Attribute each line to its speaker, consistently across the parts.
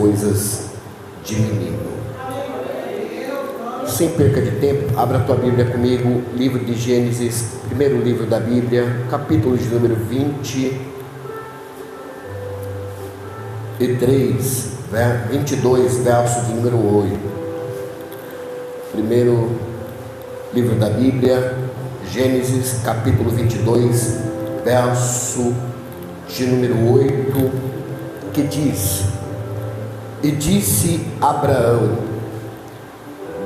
Speaker 1: coisas de menino. Sem perca de tempo, abra a tua Bíblia comigo, livro de Gênesis, primeiro livro da Bíblia, capítulo de número 22, verso de número 8. Primeiro livro da Bíblia, Gênesis, capítulo 22, verso de número 8, que diz: E disse Abraão: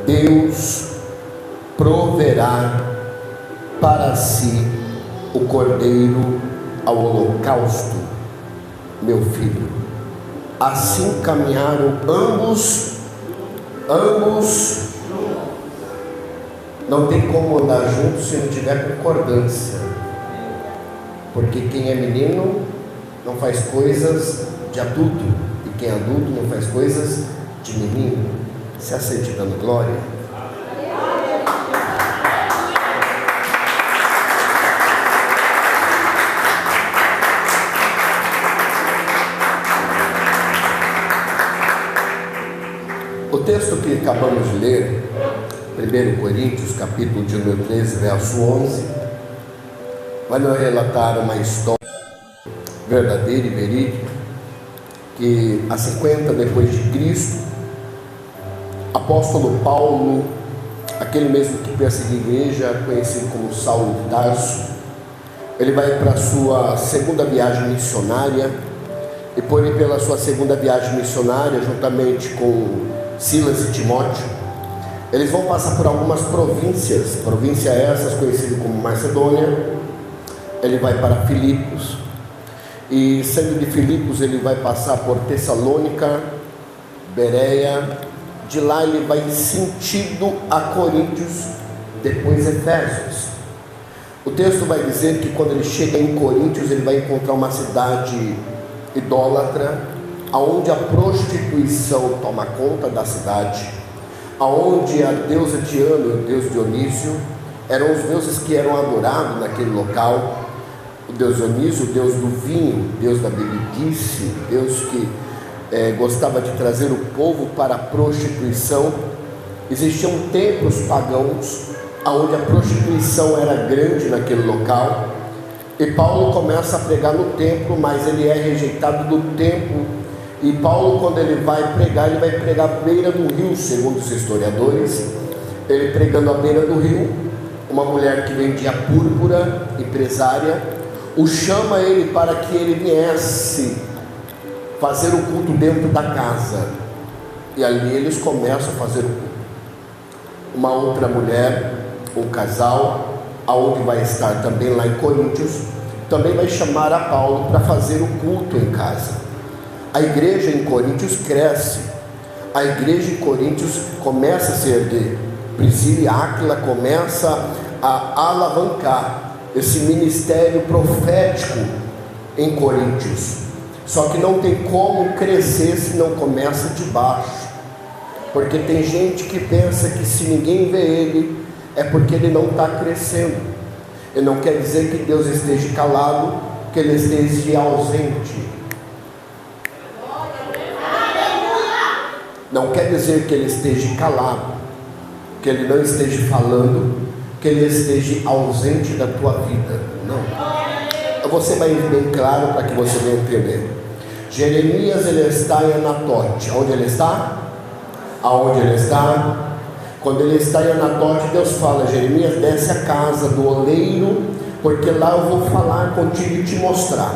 Speaker 1: Deus proverá para si o cordeiro ao holocausto, meu filho. Assim caminharam ambos. Não tem como andar juntos se não tiver concordância, porque quem é menino não faz coisas de adulto, e quem é adulto não faz coisas de menino. Se aceite dando glória. O texto que acabamos de ler, 1 Coríntios, capítulo de número 13, verso 11, vai nos relatar uma história verdadeira e verídica, que há 50 depois de Cristo, apóstolo Paulo, aquele mesmo que perseguiu a igreja, conhecido como Saulo de Tarso, ele vai para a sua segunda viagem missionária, e por ir pela sua segunda viagem missionária, juntamente com Silas e Timóteo, eles vão passar por algumas províncias essas conhecidas como Macedônia. Ele vai para Filipos, e saindo de Filipos ele vai passar por Tessalônica, Bereia. De lá ele vai sentido a Coríntios, depois Efésios. O texto vai dizer que quando ele chega em Coríntios, ele vai encontrar uma cidade idólatra, aonde a prostituição toma conta da cidade, aonde a deusa Diana e o deus Dionísio eram os deuses que eram adorados naquele local. O deus Dionísio, o deus do vinho, o deus da bebedice, o deus que gostava de trazer o povo para a prostituição. Existiam templos pagãos onde a prostituição era grande naquele local, e Paulo começa a pregar no templo, mas ele é rejeitado do templo. E Paulo, quando ele vai pregar à beira do rio, segundo os historiadores. Ele pregando à beira do rio, uma mulher que vendia púrpura, empresária, o chama ele para que ele viesse fazer o culto dentro da casa, e ali eles começam a fazer o culto. Uma outra mulher, um casal, aonde vai estar também lá em Coríntios, também vai chamar a Paulo para fazer o culto em casa. A igreja em Coríntios cresce, a igreja em Coríntios começa a se erguer. Priscila e Áquila começa a alavancar esse ministério profético em Coríntios. Só que não tem como crescer se não começa de baixo, porque tem gente que pensa que se ninguém vê ele, é porque ele não está crescendo. E não quer dizer que Deus esteja calado, que ele esteja ausente. Não quer dizer que ele esteja calado, que ele não esteja falando, que ele esteja ausente da tua vida. Não. Vou ser bem claro para que você venha entender. Jeremias, ele está em Anatote. Onde ele está? Aonde ele está? Quando ele está em Anatote, Deus fala: Jeremias, desce a casa do oleiro, porque lá eu vou falar contigo e te mostrar.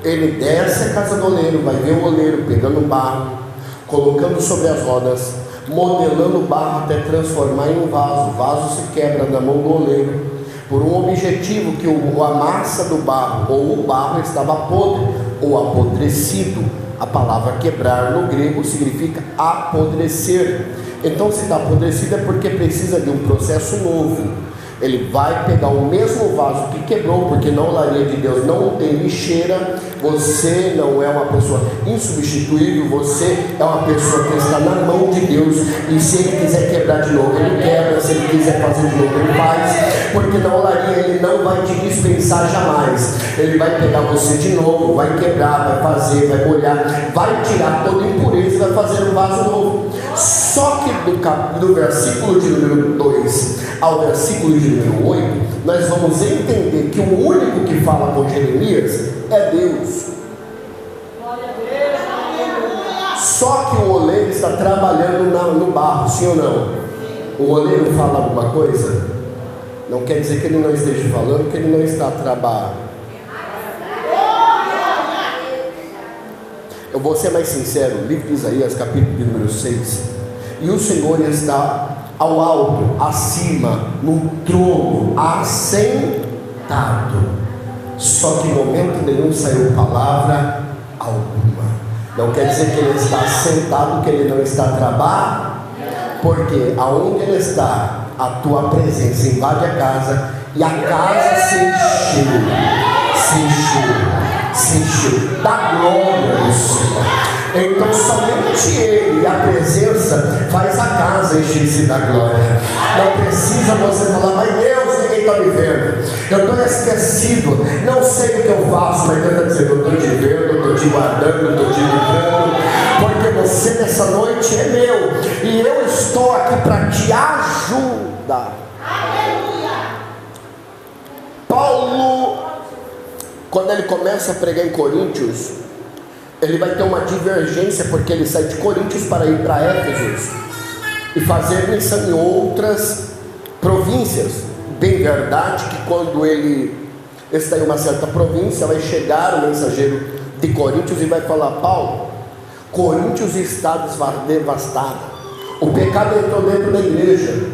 Speaker 1: Ele desce a casa do oleiro, vai ver o oleiro pegando barro, colocando sobre as rodas, modelando o barro até transformar em um vaso. O vaso se quebra na mão do oleiro, por um objetivo, que a massa do barro, ou o barro, estava podre ou apodrecido. A palavra quebrar no grego significa apodrecer. Então, se está apodrecido é porque precisa de um processo novo. Ele vai pegar o mesmo vaso que quebrou, porque na olaria de Deus não tem lixeira. Você não é uma pessoa insubstituível, você é uma pessoa que está na mão de Deus, e se Ele quiser quebrar de novo, Ele quebra, se Ele quiser fazer de novo, Ele faz, porque na olaria Ele não vai te dispensar jamais. Ele vai pegar você de novo, vai quebrar, vai fazer, vai molhar, vai tirar toda impureza e vai fazer um vaso novo. Só que do versículo de número 2 ao versículo de número 8, nós vamos entender que o único que fala com Jeremias é Deus. Só que o oleiro está trabalhando no barro, sim ou não? O oleiro fala alguma coisa? Não quer dizer que ele não esteja falando, que ele não está trabalhando. Eu vou ser mais sincero, livro de Isaías, capítulo de número 6. E o Senhor está ao alto, acima, no trono, assentado. Só que em momento nenhum saiu palavra alguma. Não quer dizer que ele está sentado, que ele não está trabalhando, porque aonde ele está, a tua presença invade a casa, e a casa se encheu da glória do Senhor. Então somente Ele e a presença faz a casa encher-se da glória. Não precisa você falar, mas Deus, ninguém está me vendo, eu estou esquecido, não sei o que eu faço, mas Deus está dizendo, eu estou te vendo, eu estou te guardando, eu estou te livrando, porque você nessa noite é meu, e eu estou aqui para te ajudar. Paulo, quando ele começa a pregar em Coríntios, ele vai ter uma divergência, porque ele sai de Coríntios para ir para Éfeso e fazer missão em outras províncias. Bem verdade que quando ele está em uma certa província, vai chegar o mensageiro de Coríntios e vai falar, Paulo, Coríntios está devastada, o pecado entrou dentro da igreja,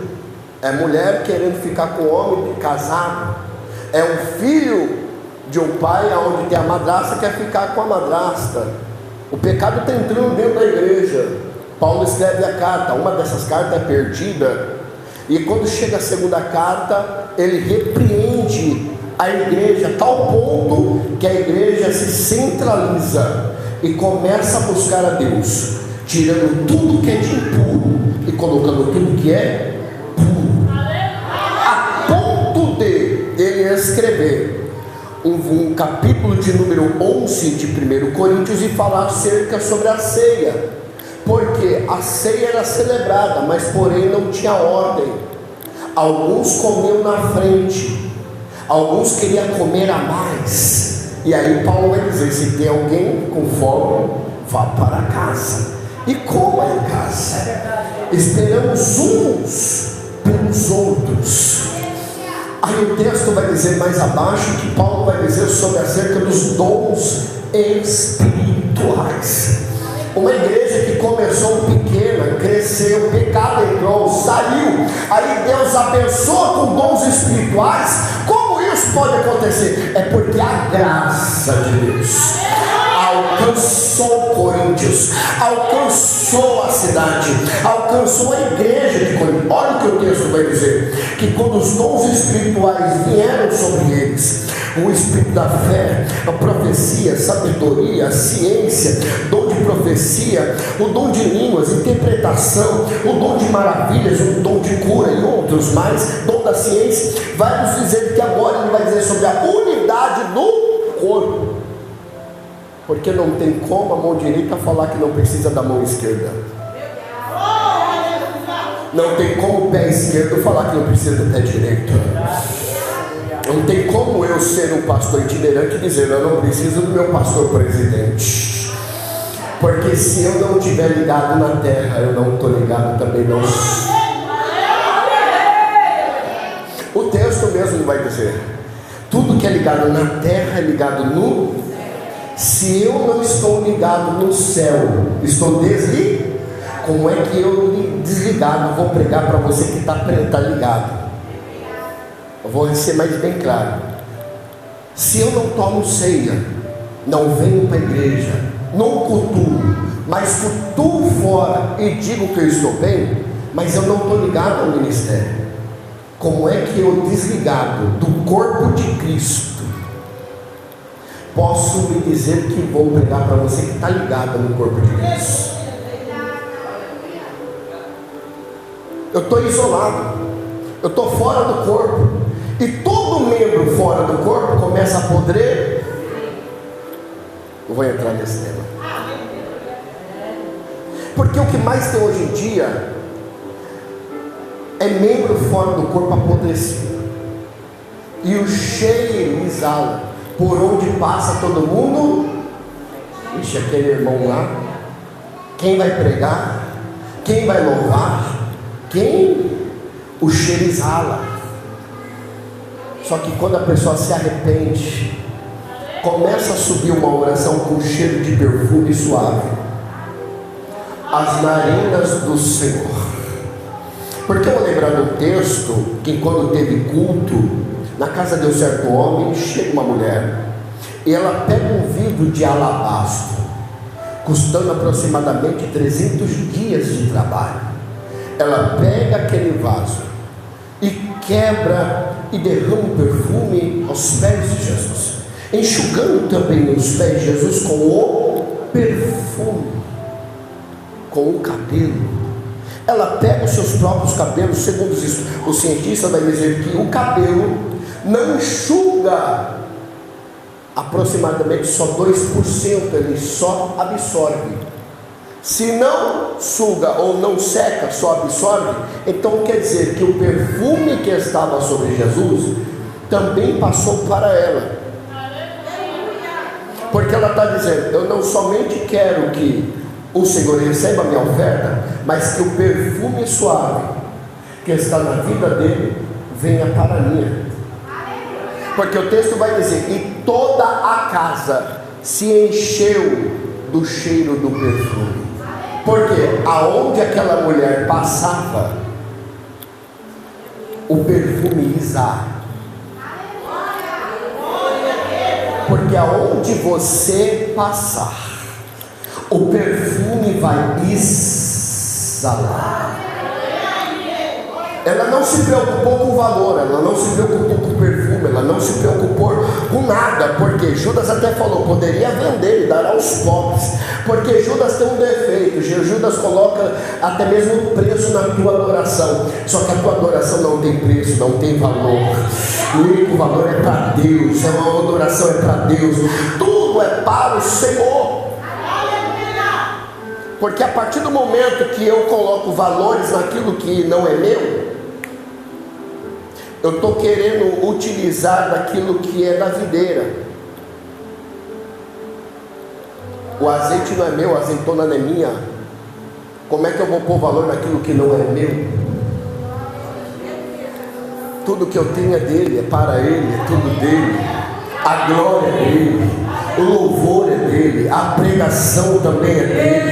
Speaker 1: é mulher querendo ficar com homem casado, é um filho de um pai onde tem a madrasta quer ficar com a madrasta. O pecado está entrando dentro da igreja. Paulo escreve a carta, uma dessas cartas é perdida, e quando chega a segunda carta, ele repreende a igreja a tal ponto que a igreja se centraliza e começa a buscar a Deus, tirando tudo que é de impuro e colocando tudo que é puro, a ponto de ele escrever um capítulo de número 11 de 1 Coríntios e falar acerca sobre a ceia, porque a ceia era celebrada, mas porém não tinha ordem. Alguns comiam na frente, alguns queriam comer a mais, e aí Paulo vai dizer, se tem alguém com fome, vá para casa e coma em casa. Esperamos uns pelos outros. Aí o texto vai dizer mais abaixo que Paulo vai dizer sobre acerca dos dons espirituais. Uma igreja que começou pequena, cresceu, o pecado entrou, saiu, aí Deus abençoa com dons espirituais. Como isso pode acontecer? É porque a graça de Deus alcançou Coríntios, alcançou a cidade, alcançou a igreja de Coríntios. Olha o que o texto vai dizer, que quando os dons espirituais vieram sobre eles, o espírito da fé, a profecia, a sabedoria, a ciência, dom de profecia, o dom de línguas, interpretação, o dom de maravilhas, o dom de cura e outros mais, dom da ciência, vai nos dizer que agora ele vai dizer sobre a unidade do corpo. Porque não tem como a mão direita falar que não precisa da mão esquerda. Não tem como o pé esquerdo falar que não precisa do pé direito. Não tem como eu ser um pastor itinerante e dizer, eu não preciso do meu pastor presidente. Porque se eu não estiver ligado na terra, eu não estou ligado também não. O texto mesmo vai dizer, tudo que é ligado na terra é ligado no. Se eu não estou ligado no céu, estou desligado. Como é que eu desligado vou pregar para você que está ligado? Eu vou ser mais bem claro. Se eu não tomo ceia, não venho para a igreja, não cultuo, mas cultuo fora e digo que eu estou bem, mas eu não estou ligado ao ministério. Como é que eu, desligado do corpo de Cristo, posso me dizer que vou pregar para você que está ligado no corpo de Cristo? Eu estou isolado, eu estou fora do corpo, e todo membro fora do corpo começa a podrer. Eu vou entrar nesse tema, porque o que mais tem hoje em dia é membro fora do corpo apodrecido, e o cheiro exala por onde passa todo mundo. Ixi, aquele irmão lá, quem vai pregar, quem vai louvar, quem? O cheiro exala. Só que quando a pessoa se arrepende, começa a subir uma oração com cheiro de perfume suave, as narinas do Senhor. Porque eu vou lembrar do texto que quando teve culto na casa de um certo homem, chega uma mulher e ela pega um vidro de alabastro, custando aproximadamente 300 dias de trabalho. Ela pega aquele vaso e quebra e derrama o perfume aos pés de Jesus, enxugando também os pés de Jesus com o perfume, com o cabelo. Ela pega os seus próprios cabelos, segundo o cientista vai dizer que o cabelo não enxuga aproximadamente só 2%, ele só absorve. Se não suga ou não seca, só absorve, então quer dizer que o perfume que estava sobre Jesus também passou para ela. Porque ela está dizendo, eu não somente quero que o Senhor receba a minha oferta, mas que o perfume suave que está na vida dele venha para a minha. Porque o texto vai dizer, e toda a casa se encheu do cheiro do perfume. Porque aonde aquela mulher passava, o perfume exala. Porque aonde você passar, o perfume vai exalar. Ela não se preocupou com o valor, ela não se preocupou com o perfume, ela não se preocupou com nada, porque Judas até falou, poderia vender e dar aos pobres, porque Judas tem um defeito, Judas coloca até mesmo preço na tua adoração, só que a tua adoração não tem preço, não tem valor, o único valor é para Deus, a adoração é para Deus, tudo é para o Senhor. Porque a partir do momento que eu coloco valores naquilo que não é meu, eu estou querendo utilizar daquilo que é da videira. O azeite não é meu, a azeitona não é minha. Como é que eu vou pôr valor naquilo que não é meu? Tudo que eu tenho é dele, é para ele, é tudo dele. A glória é dele, o louvor é dele, a pregação também é dele,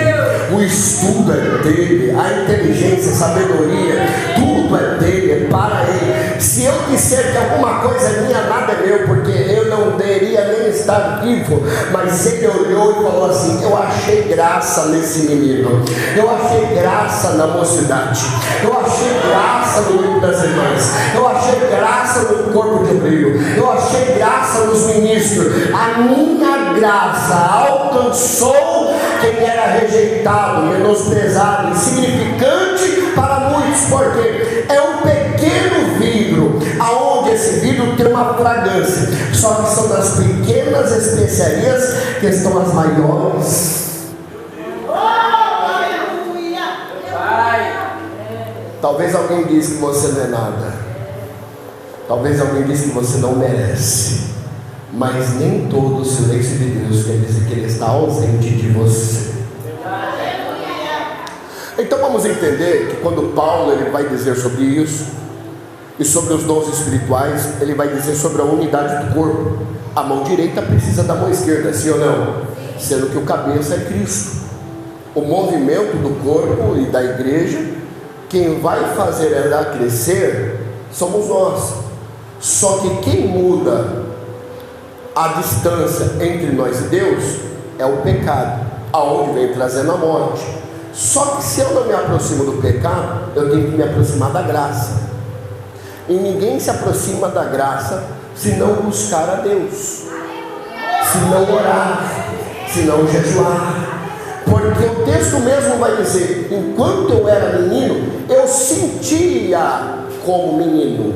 Speaker 1: o estudo é dele, a inteligência, a sabedoria, tudo é dele, é para ele. Se eu disser que alguma coisa é minha, nada é meu, porque eu não deveria nem estar vivo. Mas ele olhou e falou assim, eu achei graça nesse menino, eu achei graça na mocidade, eu achei graça no grupo das irmãs, eu achei graça no corpo de obreiro, eu achei graça nos ministros. A minha graça alcançou quem era rejeitado, menosprezado, insignificante para muitos, porque é um pequeno vidro, aonde esse vidro tem uma fragrância, só que são das pequenas especiarias que estão as maiores. Talvez alguém disse que você não é nada, talvez alguém disse que você não merece, mas nem todo o silêncio de Deus quer dizer que Ele está ausente de você. Então vamos entender que quando Paulo ele vai dizer sobre isso, e sobre os dons espirituais, ele vai dizer sobre a unidade do corpo. A mão direita precisa da mão esquerda, sim ou não? Sendo que o cabeça é Cristo. O movimento do corpo e da igreja, quem vai fazer ela crescer, somos nós. Só que quem muda a distância entre nós e Deus é o pecado, aonde vem trazendo a morte. Só que se eu não me aproximo do pecado, eu tenho que me aproximar da graça. E ninguém se aproxima da graça se não buscar a Deus, se não orar, se não jejuar. Porque o texto mesmo vai dizer: enquanto eu era menino, eu sentia como menino,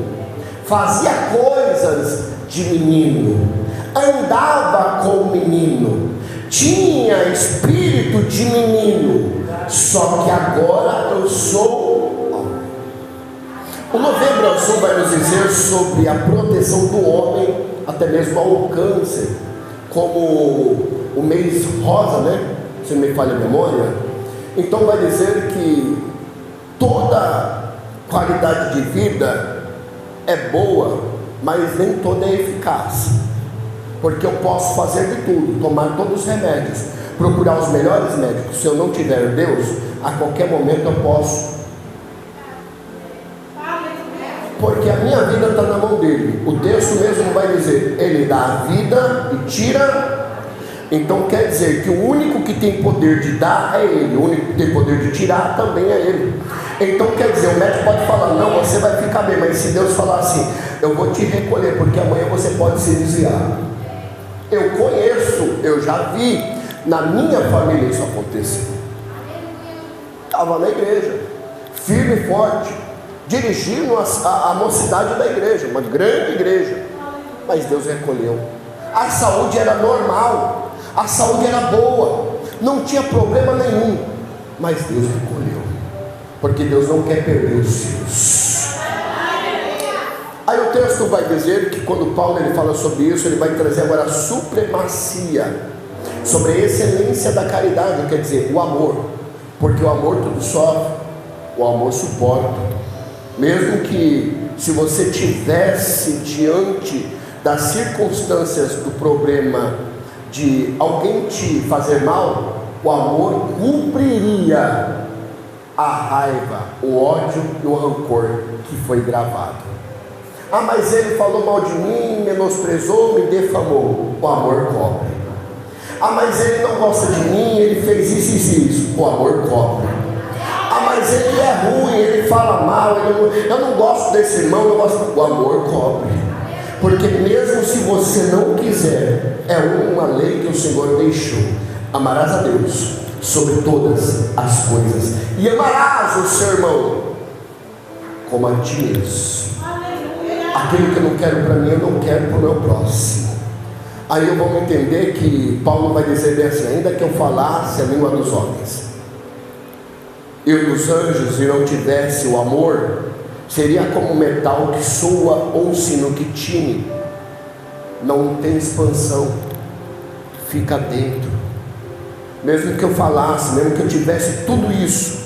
Speaker 1: fazia coisas de menino, andava como menino, tinha espírito de menino. Só que agora eu sou homem. O Novembro Azul vai nos dizer sobre a proteção do homem, até mesmo ao câncer, como o mês rosa, né? Se não me falha a memória. Então vai dizer que toda qualidade de vida é boa, mas nem toda é eficaz. Porque eu posso fazer de tudo, tomar todos os remédios, procurar os melhores médicos. Se eu não tiver Deus, a qualquer momento eu posso. Porque a minha vida está na mão dele. O texto mesmo vai dizer: ele dá a vida e tira. Então quer dizer que o único que tem poder de dar é ele, o único que tem poder de tirar também é ele. Então quer dizer, o médico pode falar: não, você vai ficar bem. Mas se Deus falar assim: eu vou te recolher, porque amanhã você pode se desviar. Eu conheço, eu já vi na minha família isso acontecer. Estava na igreja, firme e forte, dirigindo a mocidade da igreja, uma grande igreja, mas Deus recolheu. A saúde era normal, a saúde era boa, não tinha problema nenhum, mas Deus recolheu, porque Deus não quer perder os seus. Aí o texto vai dizer que quando Paulo ele fala sobre isso, ele vai trazer agora a supremacia sobre a excelência da caridade, quer dizer, o amor, porque o amor tudo sofre, o amor suporta. Mesmo que se você tivesse diante das circunstâncias do problema de alguém te fazer mal, o amor cumpriria a raiva, o ódio e o rancor que foi gravado. Ah, mas ele falou mal de mim, menosprezou, me defamou. O amor cobre. Ah, mas ele não gosta de mim, ele fez isso e isso. O amor cobre. Ah, mas ele é ruim, ele fala mal, eu não gosto desse irmão, eu gosto. O amor cobre. Porque mesmo se você não quiser, é uma lei que o Senhor deixou: amarás a Deus sobre todas as coisas, e amarás o seu irmão como a ti mesmo. Aquilo que eu não quero para mim, eu não quero para o meu próximo. Aí eu vou entender que Paulo vai dizer bem assim: ainda que eu falasse a língua dos homens e dos anjos e não tivesse o amor, seria como metal que soa ou um sino que tine, não tem expansão, fica dentro. Mesmo que eu falasse, mesmo que eu tivesse tudo isso,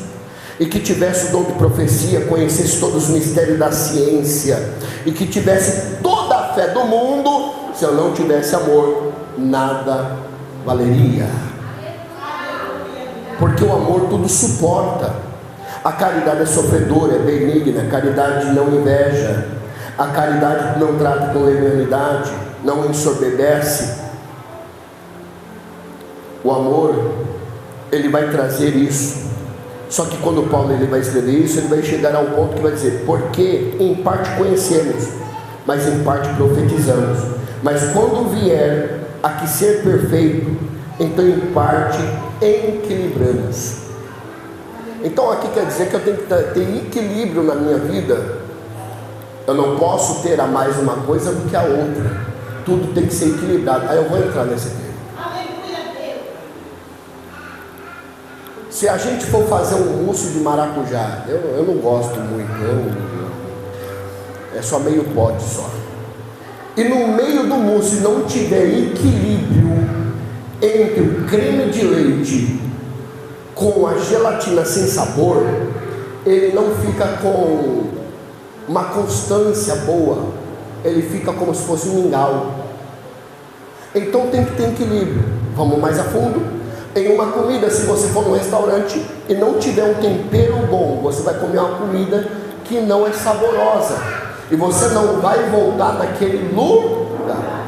Speaker 1: e que tivesse o dom de profecia, conhecesse todos os mistérios da ciência, e que tivesse toda a fé do mundo, se eu não tivesse amor, nada valeria. Porque o amor tudo suporta. A caridade é sofredora, é benigna, a caridade não inveja, a caridade não trata com leviandade, não ensoberbece. O amor, ele vai trazer isso. Só que quando Paulo ele vai escrever isso, ele vai chegar ao ponto que vai dizer: porque em parte conhecemos, mas em parte profetizamos, mas quando vier a que ser perfeito, então em parte equilibramos. Então aqui quer dizer que eu tenho que ter equilíbrio na minha vida. Eu não posso ter a mais uma coisa do que a outra, tudo tem que ser equilibrado. Aí eu vou entrar nesse tema. Se a gente for fazer um mousse de maracujá, eu não gosto muito, é só meio pote só. E no meio do mousse não tiver equilíbrio entre o creme de leite com a gelatina sem sabor, ele não fica com uma constância boa, ele fica como se fosse um mingau. Então tem que ter equilíbrio. Vamos mais a fundo. Em uma comida, se você for num restaurante e não tiver um tempero bom, você vai comer uma comida que não é saborosa, e você não vai voltar naquele lugar.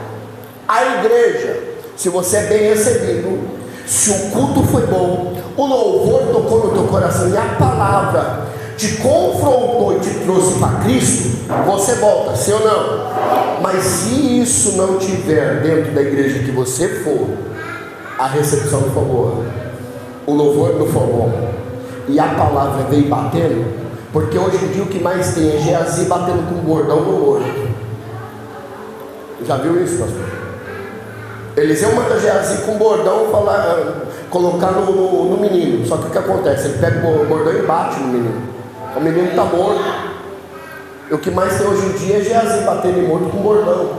Speaker 1: A igreja, se você é bem recebido, se o culto foi bom, o louvor tocou no teu coração e a palavra te confrontou e te trouxe para Cristo, você volta, sim ou não? Mas se isso não tiver dentro da igreja que você for, a recepção não for boa, o louvor não for bom, e a palavra veio batendo, porque hoje em dia o que mais tem é Geazi batendo com bordão no morto. Já viu isso, pastor? Eliseu manda Geazi com bordão colocar no menino. Só que o que acontece? Ele pega o bordão e bate no menino. O menino está morto. E o que mais tem hoje em dia é Geazi batendo em morto com bordão.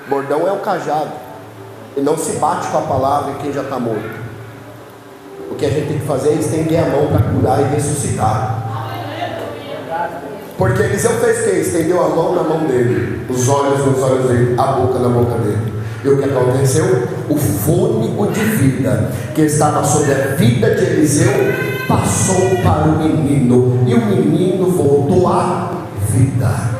Speaker 1: Bordão é o cajado. E não se bate com a palavra em quem já está morto. O que a gente tem que fazer é estender a mão para curar e ressuscitar. Porque Eliseu fez o que? Estendeu a mão na mão dele, os olhos nos olhos dele, a boca na boca dele. E o que aconteceu? O fôlego de vida que estava sobre a vida de Eliseu passou para o menino, e o menino voltou à vida.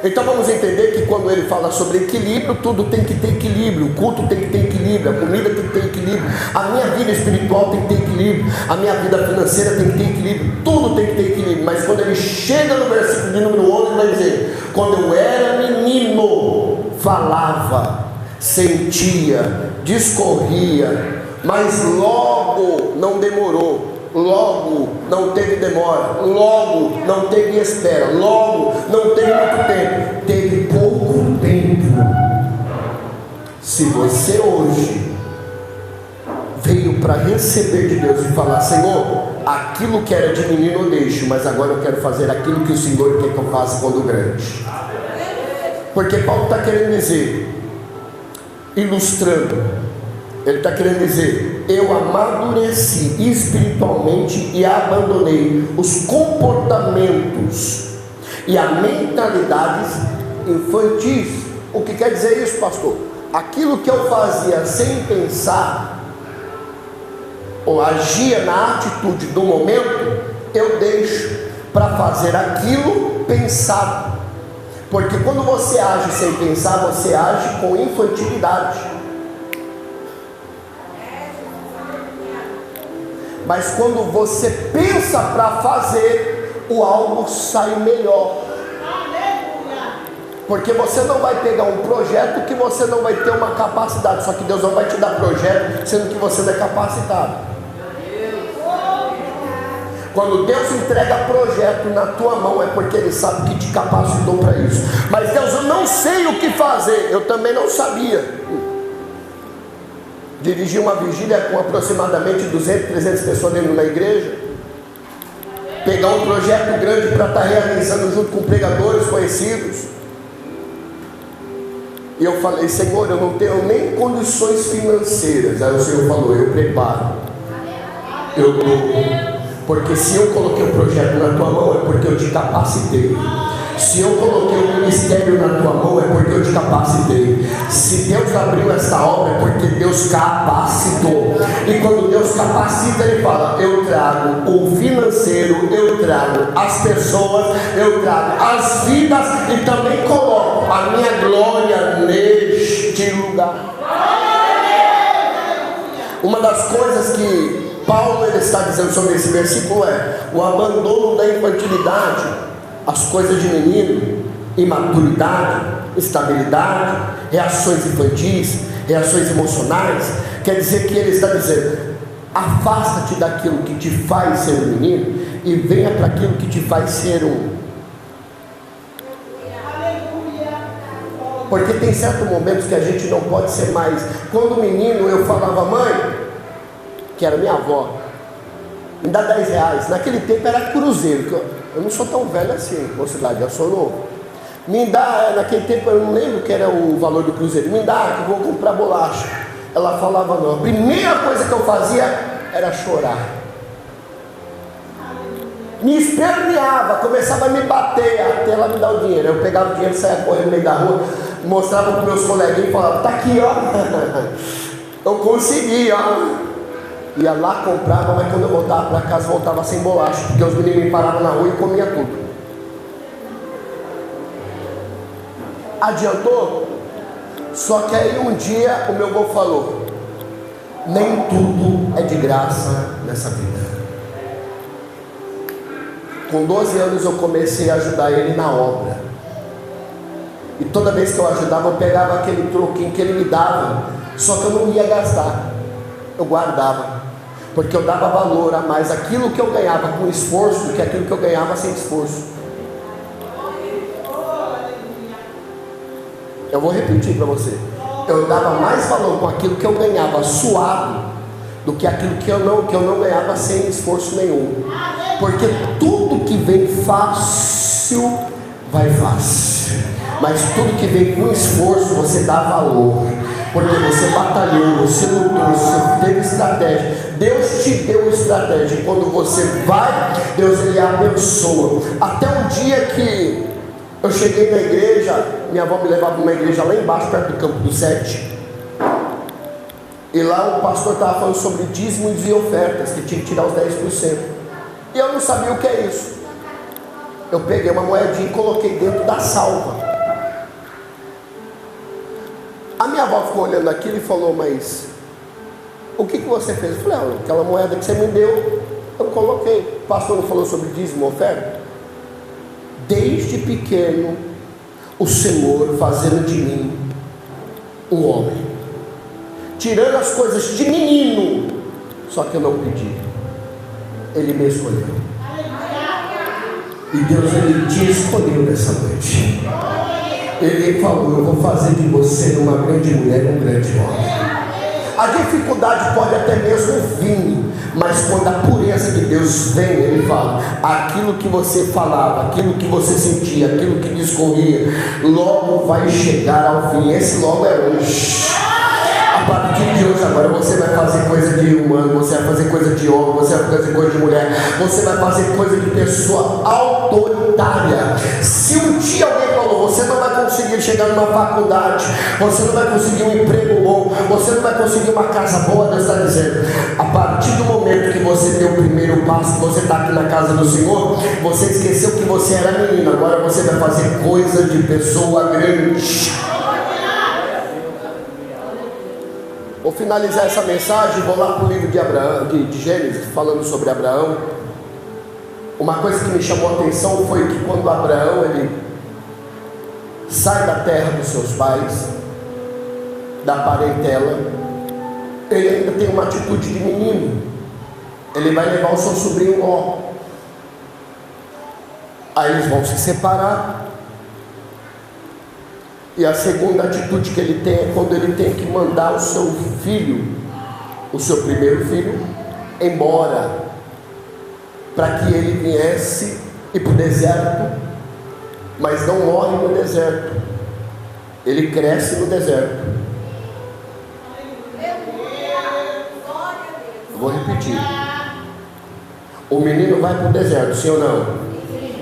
Speaker 1: Então vamos entender que quando ele fala sobre equilíbrio, tudo tem que ter equilíbrio, o culto tem que ter equilíbrio, a comida tem que ter equilíbrio, a minha vida espiritual tem que ter equilíbrio, a minha vida financeira tem que ter equilíbrio, tudo tem que ter equilíbrio. Mas quando ele chega no versículo de número 11, ele vai dizer: quando eu era menino, falava, sentia, discorria, mas logo não demorou, logo não teve demora, logo não teve espera, logo não teve muito tempo, teve pouco tempo. Se você hoje veio para receber de Deus e falar: Senhor, aquilo que era de menino eu deixo, mas agora eu quero fazer aquilo que o Senhor quer que eu faça quando grande. Porque Paulo está querendo dizer, ilustrando, ele está querendo dizer: eu amadureci espiritualmente e abandonei os comportamentos e as mentalidades infantis. O que quer dizer isso, pastor? Aquilo que eu fazia sem pensar, ou agia na atitude do momento, eu deixo para fazer aquilo pensado. Porque quando você age sem pensar, você age com infantilidade. Mas quando você pensa para fazer, o algo sai melhor. Porque você não vai pegar um projeto que você não vai ter uma capacidade. Só que Deus não vai te dar projeto sendo que você não é capacitado. Quando Deus entrega projeto na tua mão, é porque Ele sabe que te capacitou para isso. Mas Deus, eu não sei o que fazer. Eu também não sabia. Dirigi uma vigília com aproximadamente 200, 300 pessoas dentro da igreja. Pegar um projeto grande para estar realizando junto com pregadores conhecidos. E eu falei: Senhor, eu não tenho nem condições financeiras. Aí o Senhor falou: eu preparo, eu dou. Porque se eu coloquei um projeto na tua mão, é porque eu te capacitei. Se eu coloquei um ministério na tua mão, é porque eu te capacitei. Se Deus abriu esta obra, é porque Deus capacitou. E quando Deus capacita, Ele fala: eu trago o financeiro, eu trago as pessoas, eu trago as vidas, e também coloco a minha glória neste lugar. Uma das coisas que Paulo ele está dizendo sobre esse versículo é o abandono da infantilidade, as coisas de menino, imaturidade, estabilidade, reações infantis, reações emocionais. Quer dizer que ele está dizendo: afasta-te daquilo que te faz ser um menino e venha para aquilo que te faz ser um. Porque tem certos momentos que a gente não pode ser mais. Quando menino eu falava: mãe, que era minha avó, me dá 10 reais. Naquele tempo era cruzeiro. Eu não sou tão velho assim, mocidade, eu sou novo. Me dá, naquele tempo eu não lembro que era o valor do cruzeiro. Me dá, que eu vou comprar bolacha. Ela falava não. A primeira coisa que eu fazia era chorar. Me esperneava, começava a me bater até ela me dar o dinheiro. Eu pegava o dinheiro, saia correndo no meio da rua, mostrava para os meus coleguinhas e falava: tá aqui, ó. Eu consegui, ó. Ia lá, comprava, mas quando eu voltava para casa, voltava sem bolacha, porque os meninos me paravam na rua e comiam tudo. Adiantou? Só que aí um dia o meu avô falou: nem tudo é de graça nessa vida. Com 12 anos eu comecei a ajudar ele na obra. E toda vez que eu ajudava, eu pegava aquele troquinho que ele me dava. Só que eu não ia gastar, eu guardava. Porque eu dava valor a mais aquilo que eu ganhava com esforço do que aquilo que eu ganhava sem esforço. Eu vou repetir para você. Eu dava mais valor com aquilo que eu ganhava suado do que aquilo que eu não ganhava sem esforço nenhum. Porque tudo que vem fácil, vai fácil. Mas tudo que vem com esforço, você dá valor. Porque você batalhou, você lutou, você teve estratégia. Deus te deu estratégia. E quando você vai, Deus ele abençoa. Até um dia que eu cheguei na igreja, minha avó me levava para uma igreja lá embaixo, perto do Campo do Sete. E lá o pastor estava falando sobre dízimos e ofertas, que tinha que tirar os 10%. E eu não sabia o que é isso. Eu peguei uma moedinha e coloquei dentro da salva. A minha avó ficou olhando aquilo e falou: mas o que você fez? Eu falei: aquela moeda que você me deu, eu coloquei. O pastor não falou sobre dízimo e oferta? Desde pequeno, o Senhor fazendo de mim um homem, tirando as coisas de menino. Só que eu não pedi, Ele me escolheu. E Deus, Ele te escolheu nessa noite. Ele falou: eu vou fazer de você uma grande mulher, um grande homem. A dificuldade pode até mesmo vir, mas quando a pureza de Deus vem, Ele fala: aquilo que você falava, aquilo que você sentia, aquilo que discorria, logo vai chegar ao fim. Esse logo é hoje. A partir de hoje, agora você vai fazer coisa de humano, você vai fazer coisa de homem, você vai fazer coisa de mulher, você vai fazer coisa de pessoa autoritária. Se um dia alguém falou: você não vai conseguir chegar numa faculdade, você não vai conseguir um emprego bom, você não vai conseguir uma casa boa, Deus está dizendo: a partir do momento que você deu o primeiro passo, que você está aqui na casa do Senhor, você esqueceu que você era menino, agora você vai fazer coisa de pessoa grande. Vou finalizar essa mensagem, vou lá para o livro de Abraão, de Gênesis, falando sobre Abraão. Uma coisa que me chamou a atenção foi que quando Abraão ele sai da terra dos seus pais, da parentela, ele ainda tem uma atitude de menino. Ele vai levar o seu sobrinho Ló. Aí eles vão se separar. E a segunda atitude que ele tem é quando ele tem que mandar o seu filho, o seu primeiro filho, embora, para que ele viesse ir para o deserto, mas não morre no deserto, ele cresce no deserto. Eu vou repetir: o menino vai para o deserto, sim ou não?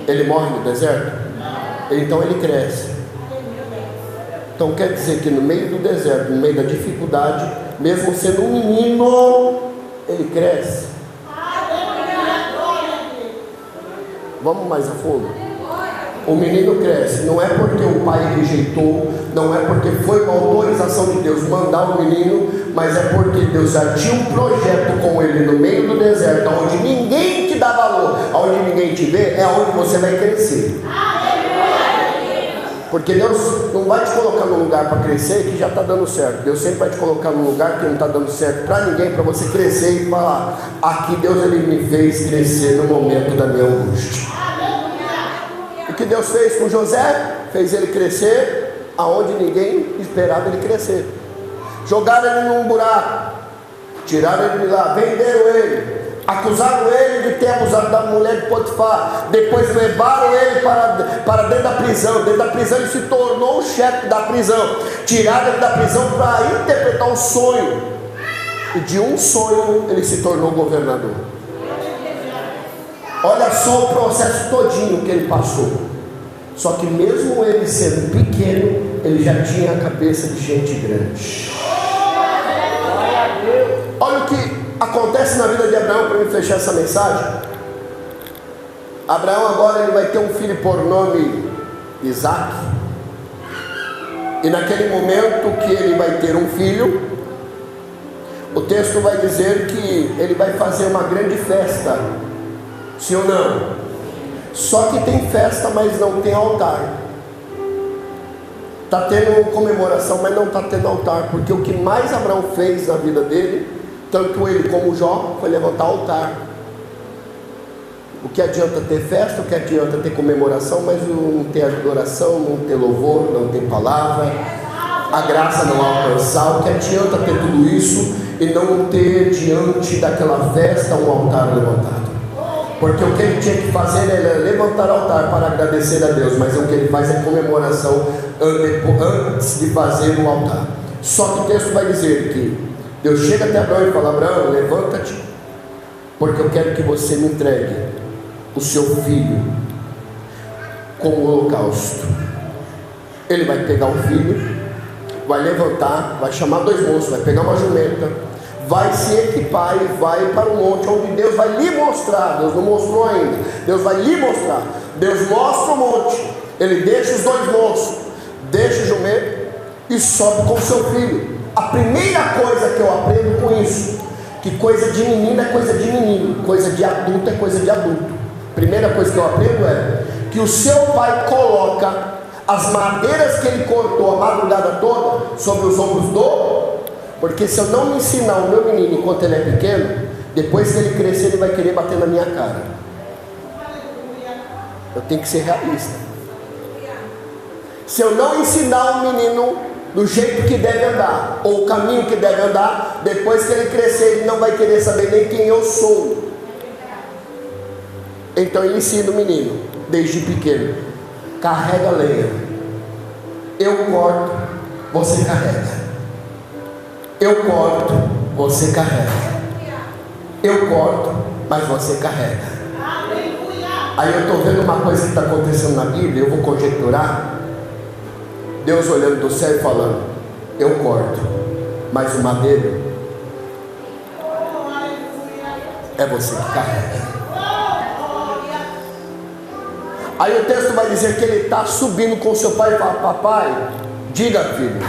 Speaker 1: Ele morre no deserto? Então ele cresce. Então quer dizer que no meio do deserto, no meio da dificuldade, mesmo sendo um menino, ele cresce. Vamos mais a fundo. O menino cresce, não é porque o pai rejeitou, não é porque foi uma autorização de Deus mandar o menino, mas é porque Deus já tinha um projeto com ele no meio do deserto, onde ninguém te dá valor, onde ninguém te vê, é onde você vai crescer. Porque Deus não vai te colocar num lugar para crescer que já está dando certo. Deus sempre vai te colocar num lugar que não está dando certo para ninguém, para você crescer e falar: aqui Deus ele me fez crescer no momento da minha angústia. O que Deus fez com José? Fez ele crescer aonde ninguém esperava ele crescer. Jogaram ele num buraco, tiraram ele de lá, venderam ele, acusaram ele de ter abusado da mulher de Potifar, depois levaram ele para dentro da prisão. Dentro da prisão ele se tornou o chefe da prisão, tiraram ele da prisão para interpretar um sonho, e de um sonho ele se tornou governador. Olha só o processo todinho que ele passou. Só que mesmo ele sendo pequeno, ele já tinha a cabeça de gente grande. Olha o que acontece na vida de Abraão, para me fechar essa mensagem. Abraão agora ele vai ter um filho por nome Isaac. E naquele momento que ele vai ter um filho, o texto vai dizer que ele vai fazer uma grande festa. Sim ou não? Só que tem festa, mas não tem altar. Está tendo comemoração, mas não está tendo altar. Porque o que mais Abraão fez na vida dele, tanto ele como Jó, foi levantar altar. O que adianta ter festa, o que adianta ter comemoração, mas não ter adoração, não ter louvor, não ter palavra, a graça não alcançar. O que adianta ter tudo isso e não ter diante daquela festa um altar levantado? Porque o que ele tinha que fazer era levantar altar para agradecer a Deus, mas o que ele faz é comemoração antes de fazer o altar. Só que o texto vai dizer que Deus chega até Abraão e fala: Abraão, levanta-te, porque eu quero que você me entregue o seu filho como holocausto. Ele vai pegar o filho, vai levantar, vai chamar 2 moços, vai pegar uma jumenta, vai se equipar e vai para o monte onde Deus vai lhe mostrar. Deus não mostrou ainda, Deus vai lhe mostrar. Deus mostra o monte, ele deixa os 2 moços, deixa o jumento e sobe com o seu filho. A primeira coisa que eu aprendo com isso, que coisa de menino é coisa de menino, coisa de adulto é coisa de adulto. Primeira coisa que eu aprendo é que o seu pai coloca as madeiras que ele cortou a madrugada toda sobre os ombros do... Porque se eu não me ensinar o meu menino enquanto ele é pequeno, depois que ele crescer ele vai querer bater na minha cara. Eu tenho que ser realista. Se eu não ensinar o menino do jeito que deve andar, ou o caminho que deve andar, depois que ele crescer ele não vai querer saber nem quem eu sou. Então ele ensina o menino desde pequeno: carrega a lenha, eu corto, você carrega. Eu corto, você carrega. Eu corto, mas você carrega. Aí eu estou vendo uma coisa que está acontecendo na Bíblia, eu vou conjecturar. Deus olhando do céu e falando: eu corto, mas o madeiro é você que carrega. Aí o texto vai dizer que ele está subindo com seu pai e fala: papai, diga, filho,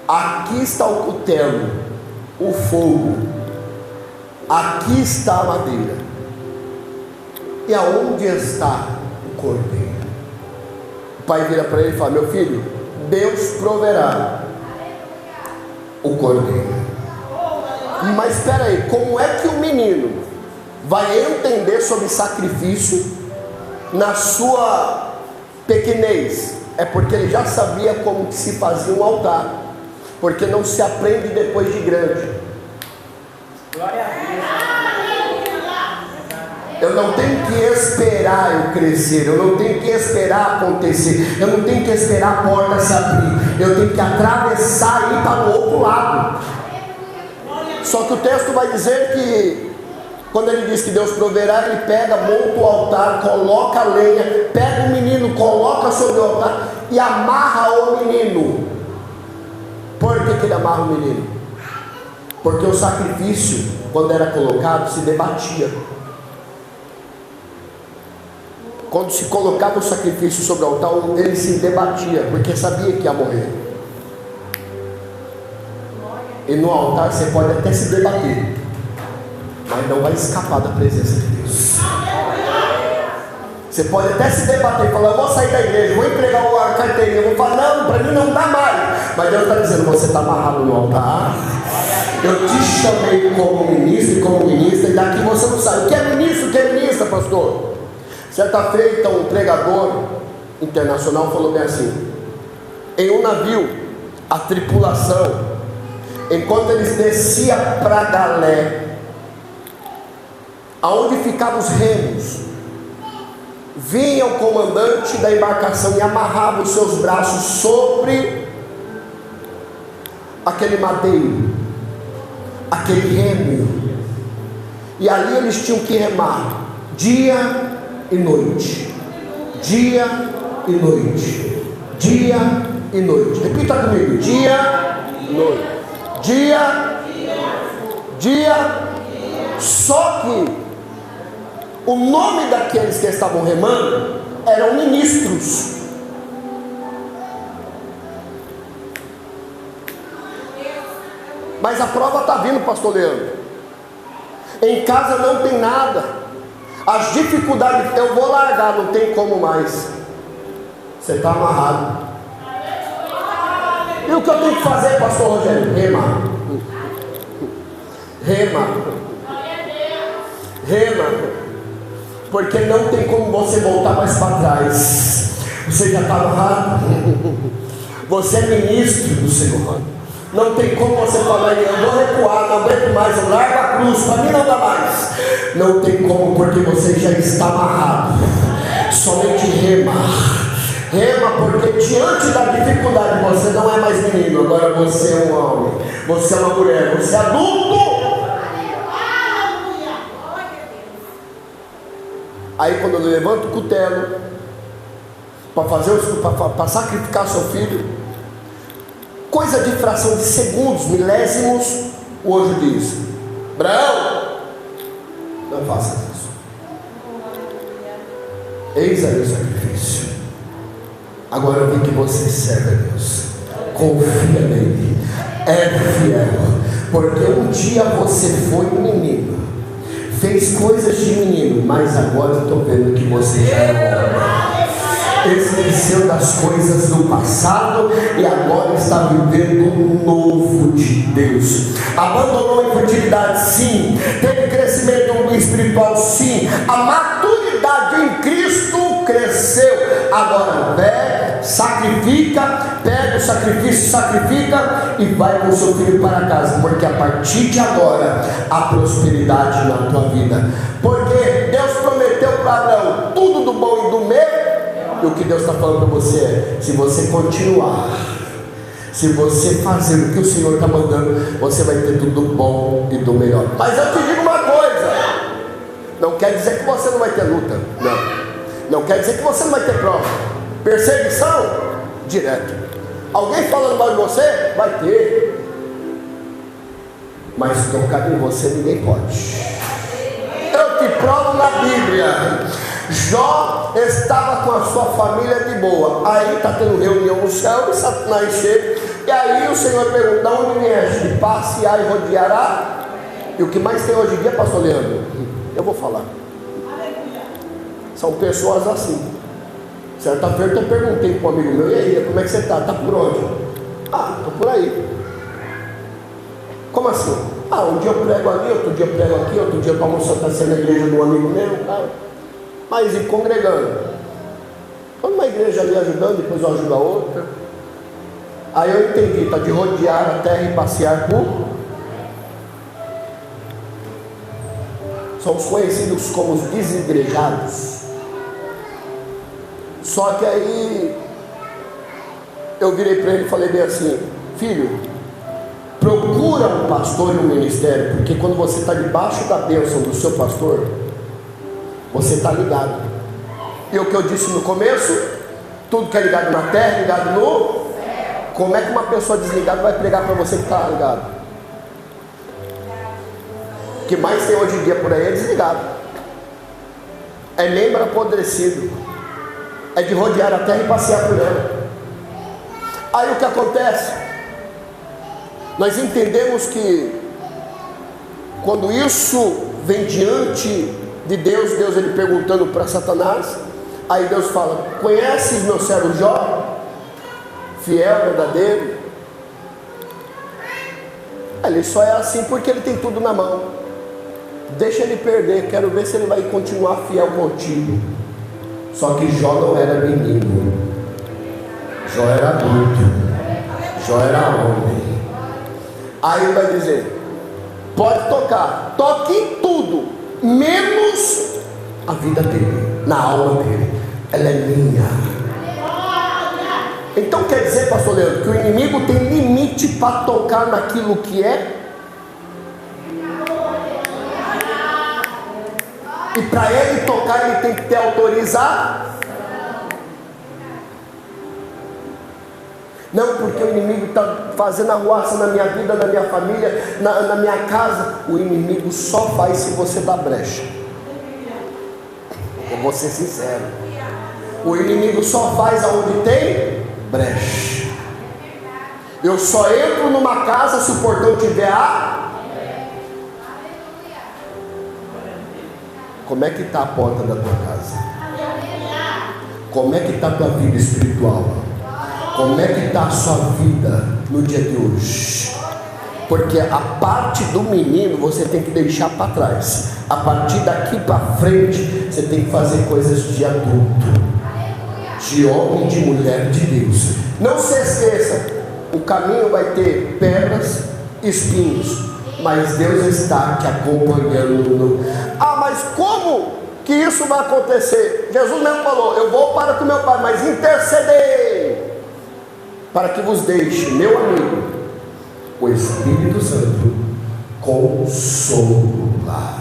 Speaker 1: aqui está o cutelo, o fogo, aqui está a madeira, e aonde está o cordeiro? O pai vira para ele e fala: meu filho, Deus proverá o cordeiro. Mas espera aí, como é que o menino vai entender sobre sacrifício na sua pequenez? É porque ele já sabia como que se fazia um altar, porque não se aprende depois de grande. Glória a Deus. Eu não tenho que esperar eu crescer, eu não tenho que esperar acontecer, eu não tenho que esperar a porta se abrir, eu tenho que atravessar e ir para o outro lado. Só que o texto vai dizer que quando ele diz que Deus proverá, ele pega, monta o altar, coloca a lenha, pega o menino, coloca sobre o altar e amarra o menino. Por que ele amarra o menino? Porque o sacrifício, quando era colocado, se debatia. Quando se colocava o sacrifício sobre o altar, ele se debatia, porque sabia que ia morrer. E no altar você pode até se debater, mas não vai escapar da presença de Deus. Você pode até se debater e falar: eu vou sair da igreja, vou entregar a carteirinha, vou falar: não, para mim não dá mais. Mas Deus está dizendo: você está amarrado no altar, eu te chamei como ministro e como ministra, e daqui você não sai. O que é ministro, o que é ministra, pastor? Certa feita um pregador internacional falou bem assim: em um navio, a tripulação, enquanto eles desciam para Galé, aonde ficavam os remos, vinha o comandante da embarcação e amarrava os seus braços sobre aquele madeiro, aquele remo, e ali eles tinham que remar dia e noite, dia e noite, dia e noite. Repita comigo: dia e noite, dia. Só que o nome daqueles que estavam remando eram ministros. Mas a prova está vindo, pastor Leandro. Em casa não tem nada. As dificuldades, eu vou largar, não tem como mais. Você está amarrado. E o que eu tenho que fazer, pastor Rogério? Rema. Rema. Rema. Porque não tem como você voltar mais para trás. Você já está amarrado. Você é ministro do Senhor. Não tem como você falar, eu vou recuar, não aguento mais, eu largo a cruz, para mim não dá mais. Não tem como, porque você já está amarrado. Somente rema. Rema, porque diante da dificuldade você não é mais menino, agora você é um homem, você é uma mulher, você é adulto. Aí quando eu levanto o cutelo para sacrificar seu filho, coisa de fração de segundos, milésimos, o anjo diz: Abraão, não faça isso. Eis aí o sacrifício. Agora eu vi que você serve a Deus. Confia nele. É fiel. Porque um dia você foi menino, fez coisas de menino, mas agora eu estou vendo que você já é homem. Esqueceu das coisas do passado e agora está vivendo o novo de Deus. Abandonou a infertilidade, sim. Teve crescimento espiritual, sim. A maturidade em Cristo cresceu. Agora sacrifica, pega o sacrifício, sacrifica e vai com o seu filho para casa, porque a partir de agora há prosperidade na tua vida. Porque Deus prometeu para Abraão tudo do bom e do melhor. E o que Deus está falando para você é: se você continuar, se você fazer o que o Senhor está mandando, você vai ter tudo do bom e do melhor. Mas eu te digo uma coisa: não quer dizer que você não vai ter luta, não quer dizer que você não vai ter prova, perseguição direto. Alguém falando mal de você, vai ter, mas tocar em você ninguém pode. Eu te provo na Bíblia. Jó estava com a sua família de boa. Aí está tendo reunião no céu e Satanás chega. E aí o Senhor pergunta: de onde vieste? De passear e rodeará? E o que mais tem hoje em dia, pastor Leandro? Eu vou falar. São pessoas assim. Certa feita eu perguntei para um amigo meu: e aí, como é que você está? Está por onde? Ah, estou por aí. Como assim? Ah, um dia eu prego ali, outro dia eu prego aqui, outro dia eu tomo Santa Ceia na igreja de um amigo meu, mas e congregando? Estou numa igreja ali ajudando, depois eu ajudo a outra. Aí eu entendi, está de rodear a terra e passear por. São os conhecidos como os desigrejados. Só que aí eu virei para ele e falei bem assim: filho, procura um pastor e um ministério, porque quando você está debaixo da bênção do seu pastor, você está ligado. E o que eu disse no começo: tudo que é ligado na terra, ligado no céu. Como é que uma pessoa desligada vai pregar para você que está ligado? O que mais tem hoje em dia por aí é desligado, é membro apodrecido, é de rodear a terra e passear por ela. Aí o que acontece? Nós entendemos que quando isso vem diante de Deus, Deus ele perguntando para Satanás, aí Deus fala: conheces meu servo Jó? Fiel, verdadeiro. Ele só é assim porque ele tem tudo na mão. Deixa ele perder, quero ver se ele vai continuar fiel contigo. Só que Jó não era menino, Jó era adulto, Jó era homem. Aí ele vai dizer: pode tocar, toque em tudo, menos a vida dele, na alma dele, ela é minha. Então quer dizer, pastor Leandro, que o inimigo tem limite para tocar naquilo que é? E para ele tocar, ele tem que ter autorização? Não, porque o inimigo está fazendo arruaça na minha vida, na minha família, na minha casa. O inimigo só faz se você dá brecha. Eu vou ser sincero: o inimigo só faz aonde tem brecha. Eu só entro numa casa se o portão tiver a. como é que está a porta da tua casa? Como é que está a tua vida espiritual? Como é que está a sua vida no dia de hoje? Porque a parte do menino você tem que deixar para trás. A partir daqui para frente você tem que fazer coisas de adulto, de homem, de mulher de Deus. Não se esqueça, o caminho vai ter pedras, espinhos, mas Deus está te acompanhando. Ah, mas como que isso vai acontecer? Jesus mesmo falou: eu vou para com meu Pai, mas intercedei para que vos deixe, meu amigo, o Espírito Santo consolar.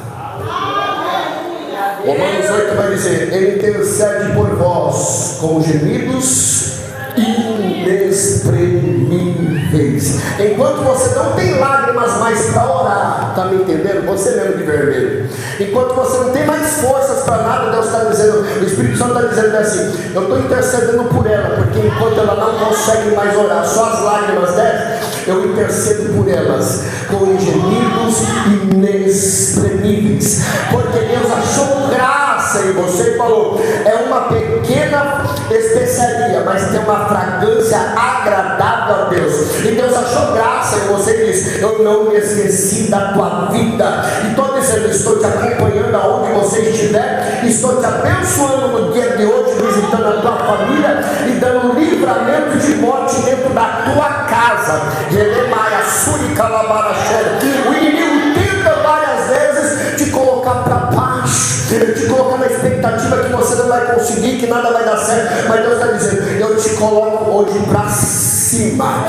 Speaker 1: Romanos 8 vai dizer: ele intercede por vós com gemidos inexprimíveis. Enquanto você não tem lágrimas mais para orar, está me entendendo? Você mesmo de vermelho. Enquanto você não tem mais forças para nada, Deus está dizendo, o Espírito Santo está dizendo assim: eu estou intercedendo por ela, porque enquanto ela não consegue mais orar, só as lágrimas dela, eu intercedo por elas com gemidos inexprimíveis, porque Deus achou graça em você e falou: é uma pequena especiaria, mas tem uma fragrância agradável a Deus. E Deus achou graça em você e disse: eu não me esqueci da tua vida. E estou dizendo: estou te acompanhando aonde você estiver, estou te abençoando no dia de hoje, visitando a tua família e dando livramento de morte dentro da tua casa. O inimigo tenta várias vezes te colocar para baixo, te colocar na expectativa que você não vai conseguir, que nada vai dar certo, mas Deus está dizendo: eu te coloco hoje para cima,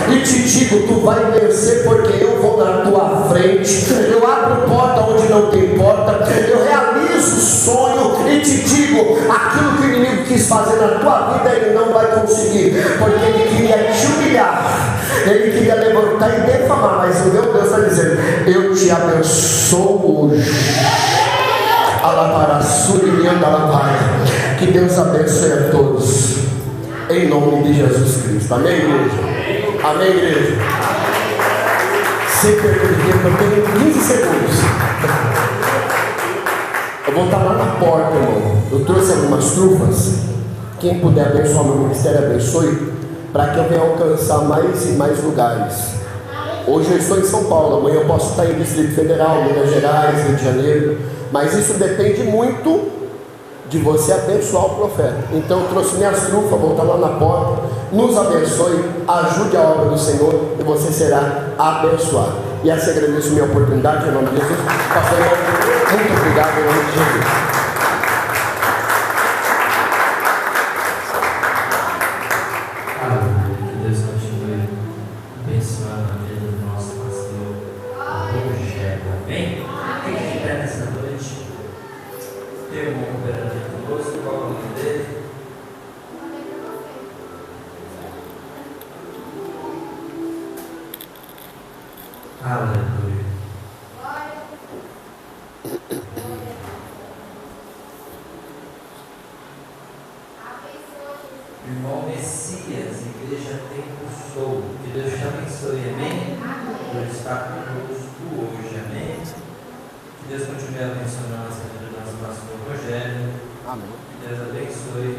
Speaker 1: e te digo, tu vai vencer, porque eu vou na tua frente, eu abro porta onde não tem porta, eu realizo o sonho e te digo, aquilo que o inimigo quis fazer na tua vida, ele não vai conseguir, porque ele queria te humilhar, ele queria levantar e defamar, mas o meu Deus está dizendo: eu te abençoo hoje. Que Deus abençoe a todos, em nome de Jesus Cristo. Amém, igreja? Amém, igreja? Sem perder tempo, eu tenho 15 segundos. Eu vou estar lá na porta, irmão. Eu trouxe algumas trufas. Quem puder abençoar meu ministério, abençoe, para que eu venha alcançar mais e mais lugares. Hoje eu estou em São Paulo, amanhã eu posso estar em Distrito Federal, Minas Gerais, Rio de Janeiro, mas isso depende muito de você abençoar o profeta. Então eu trouxe minhas trufas, vou estar lá na porta. Nos abençoe, ajude a obra do Senhor e você será abençoado. E assim agradeço a minha oportunidade em nome de Jesus. Pastor, muito obrigado em nome de Jesus.
Speaker 2: Irmão Messias, igreja Tempo Sou, que Deus te abençoe, amém? Por estar conosco hoje, amém? Que Deus continue abençoando a nossa vida do nosso pastor Rogério, amém. Que Deus abençoe